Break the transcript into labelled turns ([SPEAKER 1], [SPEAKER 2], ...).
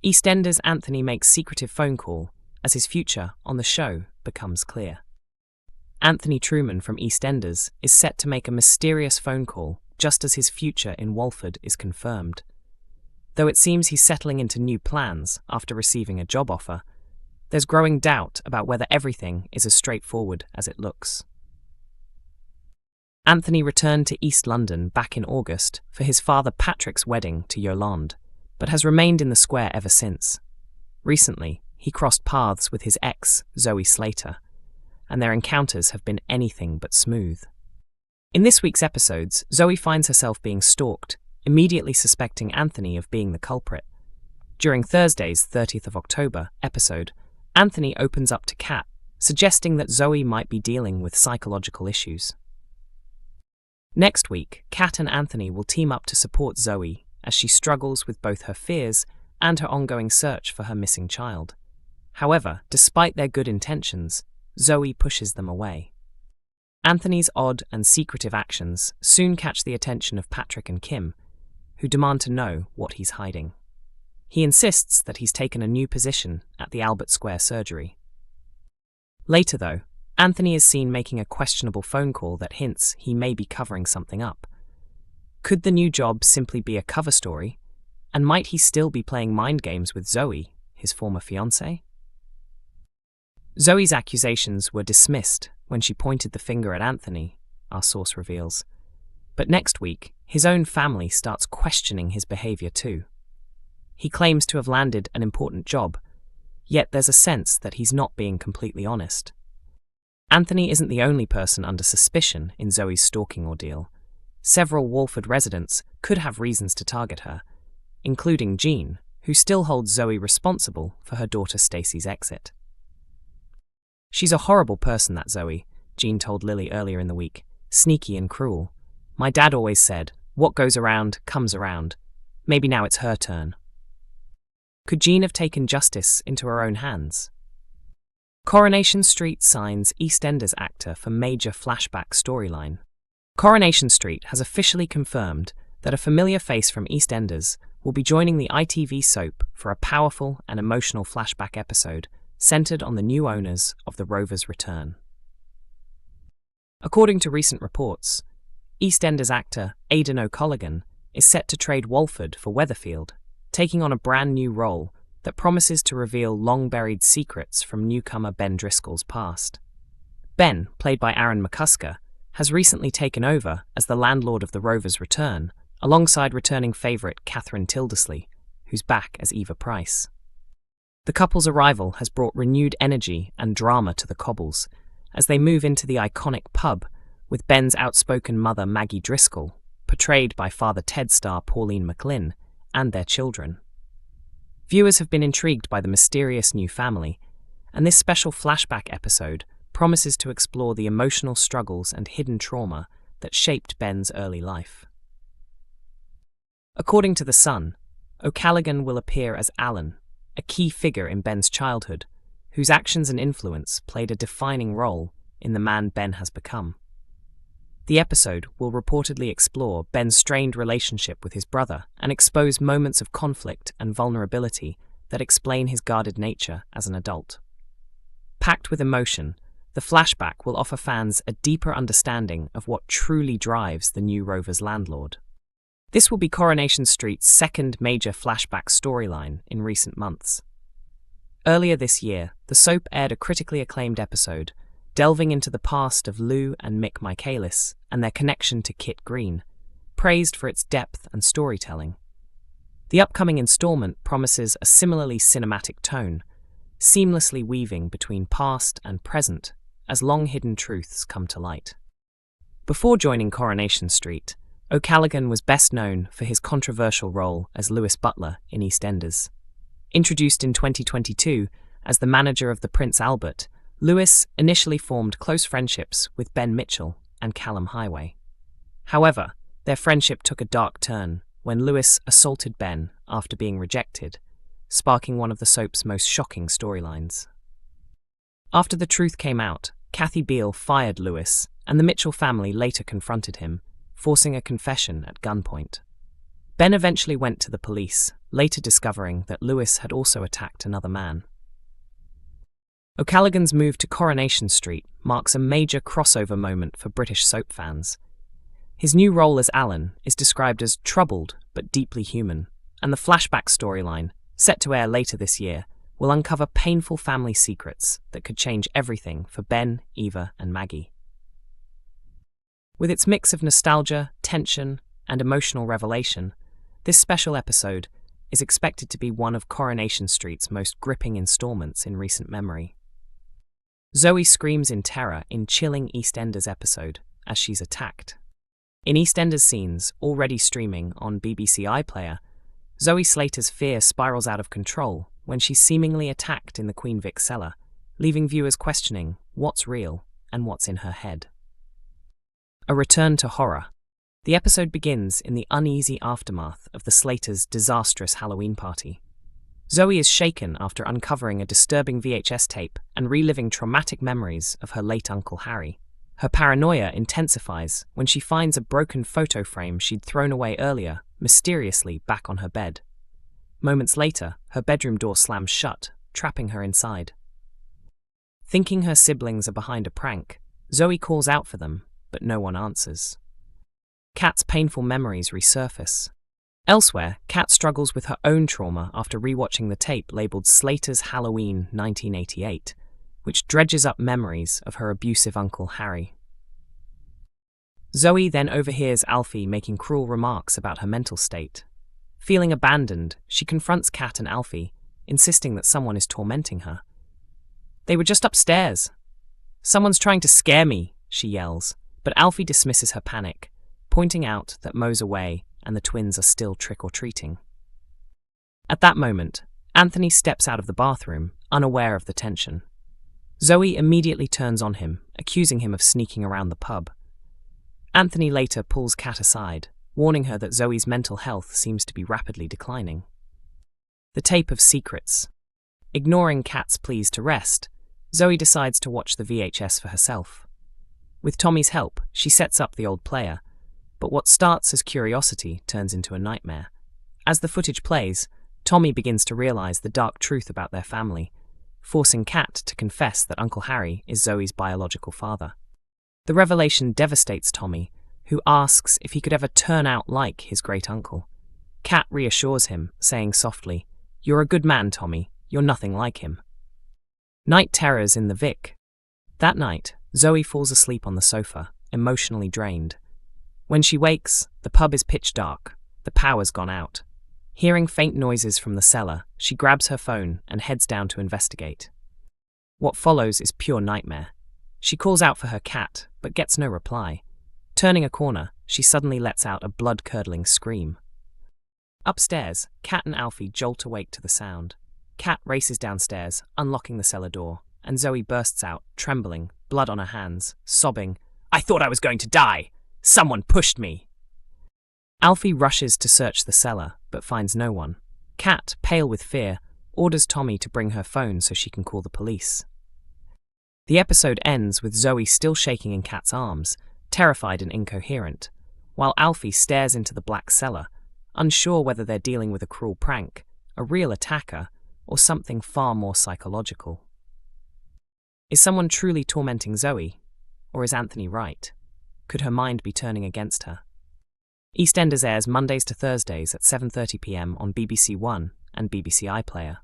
[SPEAKER 1] EastEnders Anthony makes secretive phone call as his future on the show becomes clear. Anthony Trueman from EastEnders is set to make a mysterious phone call just as his future in Walford is confirmed. Though it seems he's settling into new plans after receiving a job offer, there's growing doubt about whether everything is as straightforward as it looks. Anthony returned to East London back in August for his father Patrick's wedding to Yolande, but has remained in the square ever since. Recently, he crossed paths with his ex, Zoe Slater, and their encounters have been anything but smooth. In this week's episodes, Zoe finds herself being stalked, immediately suspecting Anthony of being the culprit. During Thursday's 30th of October episode, Anthony opens up to Kat, suggesting that Zoe might be dealing with psychological issues. Next week, Kat and Anthony will team up to support Zoe as she struggles with both her fears and her ongoing search for her missing child. However, despite their good intentions, Zoe pushes them away. Anthony's odd and secretive actions soon catch the attention of Patrick and Kim, who demand to know what he's hiding. He insists that he's taken a new position at the Albert Square surgery. Later, though, Anthony is seen making a questionable phone call that hints he may be covering something up. Could the new job simply be a cover story? And might he still be playing mind games with Zoe, his former fiancée? Zoe's accusations were dismissed when she pointed the finger at Anthony, our source reveals. But next week, his own family starts questioning his behavior too. He claims to have landed an important job, yet there's a sense that he's not being completely honest. Anthony isn't the only person under suspicion in Zoe's stalking ordeal. Several Walford residents could have reasons to target her, including Jean, who still holds Zoe responsible for her daughter Stacey's exit. "She's a horrible person, that Zoe," Jean told Lily earlier in the week. "Sneaky and cruel. My dad always said, what goes around comes around. Maybe now it's her turn." Could Jean have taken justice into her own hands? Coronation Street signs EastEnders actor for major flashback storyline. Coronation Street has officially confirmed that a familiar face from EastEnders will be joining the ITV soap for a powerful and emotional flashback episode centred on the new owners of the Rover's return. According to recent reports, EastEnders actor Aidan O'Callaghan is set to trade Walford for Weatherfield, taking on a brand new role that promises to reveal long-buried secrets from newcomer Ben Driscoll's past. Ben, played by Aaron McCusker, has recently taken over as the landlord of the Rover's return, alongside returning favourite Catherine Tildesley, who's back as Eva Price. The couple's arrival has brought renewed energy and drama to the Cobbles, as they move into the iconic pub with Ben's outspoken mother Maggie Driscoll, portrayed by Father Ted star Pauline McLynn, and their children. Viewers have been intrigued by the mysterious new family, and this special flashback episode promises to explore the emotional struggles and hidden trauma that shaped Ben's early life. According to The Sun, O'Callaghan will appear as Alan, a key figure in Ben's childhood, whose actions and influence played a defining role in the man Ben has become. The episode will reportedly explore Ben's strained relationship with his brother and expose moments of conflict and vulnerability that explain his guarded nature as an adult. Packed with emotion, the flashback will offer fans a deeper understanding of what truly drives the new Rover's landlord. This will be Coronation Street's second major flashback storyline in recent months. Earlier this year, the soap aired a critically acclaimed episode delving into the past of Lou and Mick Michaelis and their connection to Kit Green, praised for its depth and storytelling. The upcoming installment promises a similarly cinematic tone, seamlessly weaving between past and present as long-hidden truths come to light. Before joining Coronation Street, O'Callaghan was best known for his controversial role as Lewis Butler in EastEnders. Introduced in 2022 as the manager of the Prince Albert, Lewis initially formed close friendships with Ben Mitchell and Callum Highway. However, their friendship took a dark turn when Lewis assaulted Ben after being rejected, sparking one of the soap's most shocking storylines. After the truth came out, Kathy Beale fired Lewis, and the Mitchell family later confronted him, forcing a confession at gunpoint. Ben eventually went to the police, later discovering that Lewis had also attacked another man. O'Callaghan's move to Coronation Street marks a major crossover moment for British soap fans. His new role as Alan is described as troubled but deeply human, and the flashback storyline, set to air later this year, will uncover painful family secrets that could change everything for Ben, Eva, and Maggie. With its mix of nostalgia, tension, and emotional revelation, this special episode is expected to be one of Coronation Street's most gripping installments in recent memory. Zoe screams in terror in chilling EastEnders episode as she's attacked. In EastEnders scenes, already streaming on BBC iPlayer, Zoe Slater's fear spirals out of control when she's seemingly attacked in the Queen Vic cellar, leaving viewers questioning what's real and what's in her head. A return to horror. The episode begins in the uneasy aftermath of the Slaters' disastrous Halloween party. Zoe is shaken after uncovering a disturbing VHS tape and reliving traumatic memories of her late Uncle Harry. Her paranoia intensifies when she finds a broken photo frame she'd thrown away earlier mysteriously back on her bed. Moments later, her bedroom door slams shut, trapping her inside. Thinking her siblings are behind a prank, Zoe calls out for them, but no one answers. Kat's painful memories resurface. Elsewhere, Kat struggles with her own trauma after rewatching the tape labelled Slater's Halloween 1988, which dredges up memories of her abusive Uncle Harry. Zoe then overhears Alfie making cruel remarks about her mental state. Feeling abandoned, she confronts Kat and Alfie, insisting that someone is tormenting her. "They were just upstairs." "Someone's trying to scare me," she yells, but Alfie dismisses her panic, pointing out that Mo's away and the twins are still trick-or-treating. At that moment, Anthony steps out of the bathroom, unaware of the tension. Zoe immediately turns on him, accusing him of sneaking around the pub. Anthony later pulls Kat aside, warning her that Zoe's mental health seems to be rapidly declining. The tape of secrets. Ignoring Kat's pleas to rest, Zoe decides to watch the VHS for herself. With Tommy's help, she sets up the old player, but what starts as curiosity turns into a nightmare. As the footage plays, Tommy begins to realize the dark truth about their family, forcing Kat to confess that Uncle Harry is Zoe's biological father. The revelation devastates Tommy, who asks if he could ever turn out like his great-uncle. Kat reassures him, saying softly, "You're a good man, Tommy. You're nothing like him." Night terrors in the Vic. That night, Zoe falls asleep on the sofa, emotionally drained. When she wakes, the pub is pitch dark. The power's gone out. Hearing faint noises from the cellar, she grabs her phone and heads down to investigate. What follows is pure nightmare. She calls out for her cat, but gets no reply. Turning a corner, she suddenly lets out a blood-curdling scream. Upstairs, Kat and Alfie jolt awake to the sound. Kat races downstairs, unlocking the cellar door, and Zoe bursts out, trembling, blood on her hands, sobbing, "I thought I was going to die! Someone pushed me!" Alfie rushes to search the cellar, but finds no one. Kat, pale with fear, orders Tommy to bring her phone so she can call the police. The episode ends with Zoe still shaking in Kat's arms, terrified and incoherent, while Alfie stares into the black cellar, unsure whether they're dealing with a cruel prank, a real attacker, or something far more psychological. Is someone truly tormenting Zoe? Or is Anthony right? Could her mind be turning against her? EastEnders airs Mondays to Thursdays at 7:30 p.m. on BBC One and BBC iPlayer.